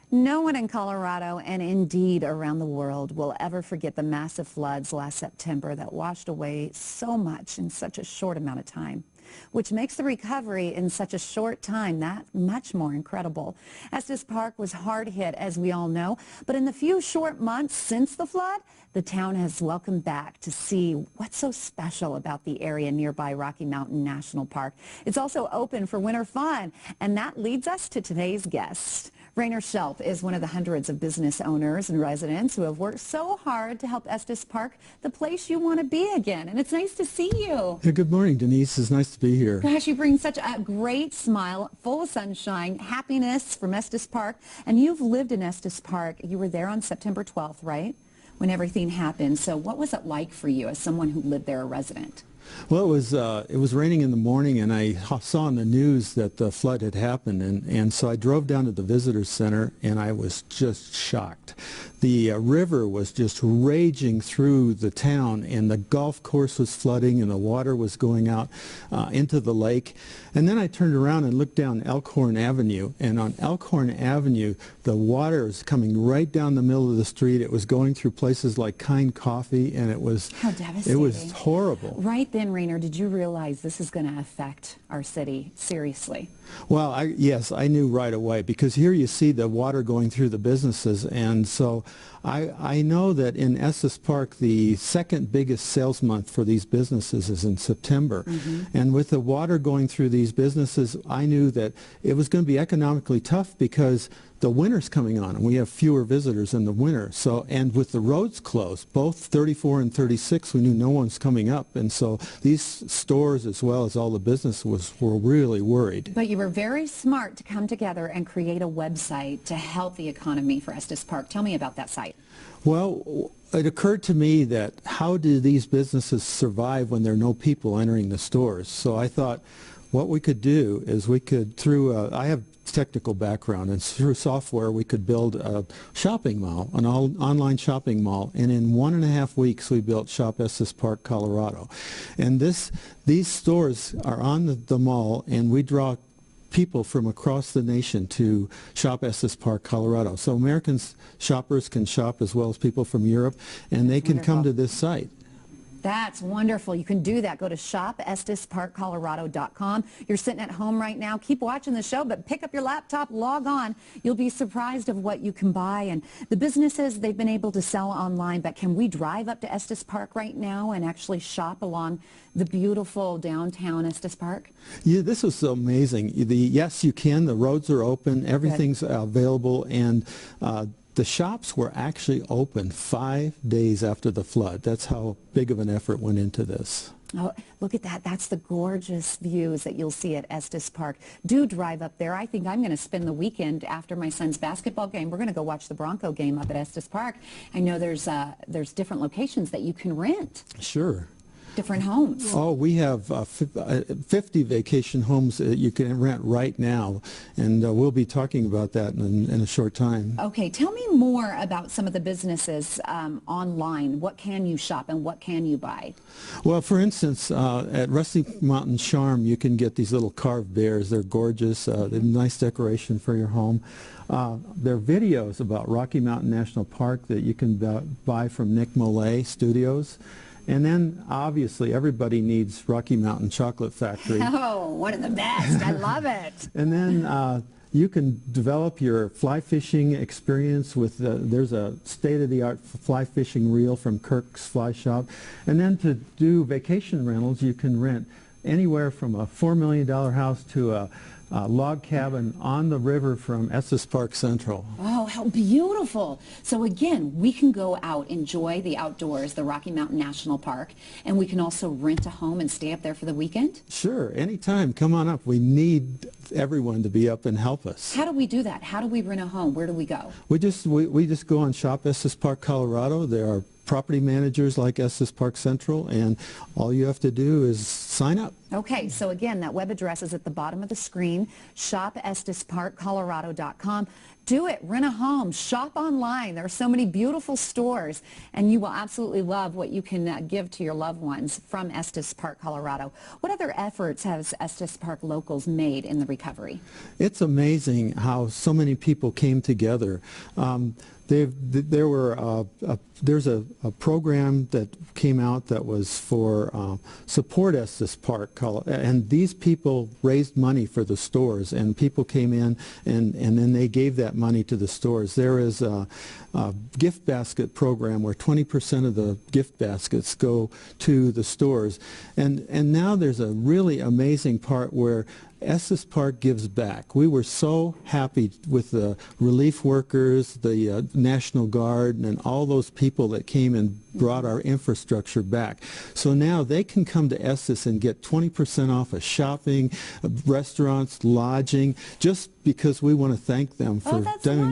No one in Colorado and indeed around the world will ever forget the massive floods last September that washed away so much in such a short amount of time, which makes the recovery in such a short time that much more incredible. Estes Park was hard hit, as we all know, but in the few short months since the flood, the town has welcomed back to see what's so special about the area nearby Rocky Mountain National Park. It's also open for winter fun, and that leads us to today's guest. Rainer Schelp is one of the hundreds of business owners and residents who have worked so hard to help Estes Park the place you want to be again. And it's nice to see you. Yeah, good morning, Denise. It's nice to be here. Gosh, you bring such a great smile, full of sunshine, happiness from Estes Park. And you've lived in Estes Park. You were there on September 12th, right? When everything happened. So what was it like for you as someone who lived there, a resident? Well, it was raining in the morning, and I saw on the news that the flood had happened, and so I drove down to the visitor center, and I was just shocked. The river was just raging through the town, and the golf course was flooding, and the water was going out into the lake. And then I turned around and looked down Elkhorn Avenue, and on Elkhorn Avenue, the water was coming right down the middle of the street. It was going through places like Kind Coffee, and it was how devastating. It was horrible. Right then, Rainer, did you realize this is going to affect our city seriously? Well, yes, I knew right away, because here you see the water going through the businesses, and so I know that in Estes Park the second biggest sales month for these businesses is in September. And with the water going through these businesses, I knew that it was going to be economically tough because the winter's coming on and we have fewer visitors in the winter. So, and with the roads closed, both 34 and 36, we knew no one's coming up, and so these stores as well as all the business were really worried. But you were very smart to come together and create a website to help the economy for Estes Park. Tell me about that site. Well, it occurred to me that how do these businesses survive when there are no people entering the stores? So I thought what we could do is we could, I have technical background, and through software we could build a shopping mall, an online shopping mall, and in 1.5 weeks we built Shop Estes Park, Colorado. And these stores are on the mall, and we draw people from across the nation to shop Estes Park, Colorado. So American shoppers can shop as well as people from Europe, and they can come to this site. That's wonderful. You can do that. Go to shopestesparkcolorado.com. You're sitting at home right now. Keep watching the show, but pick up your laptop, log on. You'll be surprised of what you can buy. And the businesses, they've been able to sell online, but can we drive up to Estes Park right now and actually shop along the beautiful downtown Estes Park? Yeah, this was so amazing. Yes, you can. The roads are open. Everything's available, and the shops were actually open 5 days after the flood. That's how big of an effort went into this. Oh, look at that. That's the gorgeous views that you'll see at Estes Park. Do drive up there. I think I'm going to spend the weekend after my son's basketball game. We're going to go watch the Bronco game up at Estes Park. I know there's different locations that you can rent. Sure. Different homes. Oh, we have 50 vacation homes that you can rent right now, and we'll be talking about that in a short time. Okay, tell me more about some of the businesses online. What can you shop and what can you buy? Well, for instance, at Rusty Mountain Charm, you can get these little carved bears. They're gorgeous. They're a nice decoration for your home. There are videos about Rocky Mountain National Park that you can buy from Nick Molay Studios. And then, obviously, everybody needs Rocky Mountain Chocolate Factory. Oh, one of the best. I love it. And then you can develop your fly fishing experience with, there's a state-of-the-art fly fishing reel from Kirk's Fly Shop. And then to do vacation rentals, you can rent anywhere from a $4 million house to a log cabin on the river from Estes Park Central. Oh, how beautiful. So again, we can go out, enjoy the outdoors, the Rocky Mountain National Park, and we can also rent a home and stay up there for the weekend? Sure, anytime. Come on up. We need everyone to be up and help us. How do we do that? How do we rent a home? Where do we go? We just go on Shop Estes Park, Colorado. There are property managers like Estes Park Central, and all you have to do is sign up. Okay, so again, that web address is at the bottom of the screen, shopestisparkcolorado.com. Do it, rent a home, shop online. There are so many beautiful stores, and you will absolutely love what you can give to your loved ones from Estes Park, Colorado. What other efforts has Estes Park locals made in the recovery? It's amazing how so many people came together. There's a program that came out that was for Support Estes Park, and these people raised money for the stores, and people came in and then they gave that money to the stores. There is a gift basket program where 20% of the gift baskets go to the stores, and now there's a really amazing part where Estes Park gives back. We were so happy with the relief workers, the National Guard, and all those people that came and brought our infrastructure back. So now they can come to Estes and get 20% off of shopping, restaurants, lodging, just because we want to thank them for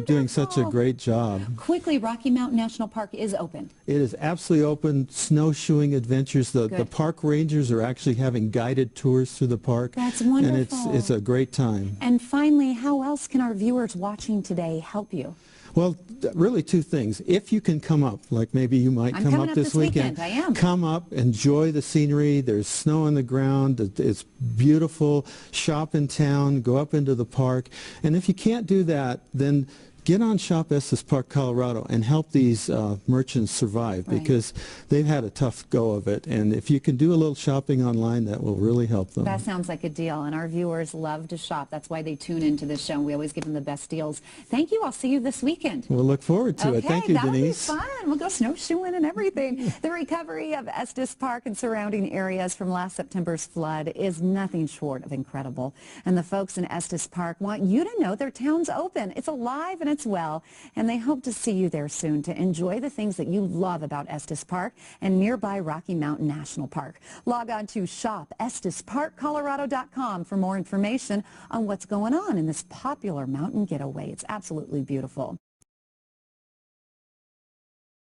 doing such a great job. Quickly, Rocky Mountain National Park is open. It is absolutely open. Snowshoeing adventures. The park rangers are actually having guided tours through the park. That's wonderful. And it's a great time. And finally, how else can our viewers watching today help you? Well, really two things. If you can come up, like maybe you might come up this weekend. I am. Come up, enjoy the scenery. There's snow on the ground. It's beautiful. Shop in town. Go up into the park. And if you can't do that, then get on Shop Estes Park, Colorado, and help these merchants survive, because they've had a tough go of it. And if you can do a little shopping online, that will really help them. That sounds like a deal, and our viewers love to shop. That's why they tune into this show, and we always give them the best deals. Thank you. I'll see you this weekend. We'll look forward to it. Thank you, Denise. That'll be fun. We'll go snowshoeing and everything. The recovery of Estes Park and surrounding areas from last September's flood is nothing short of incredible. And the folks in Estes Park want you to know their town's open. It's alive and it's well, and they hope to see you there soon to enjoy the things that you love about Estes Park and nearby Rocky Mountain National Park. Log on to shopestisparkcolorado.com for more information on what's going on in this popular mountain getaway. It's absolutely beautiful.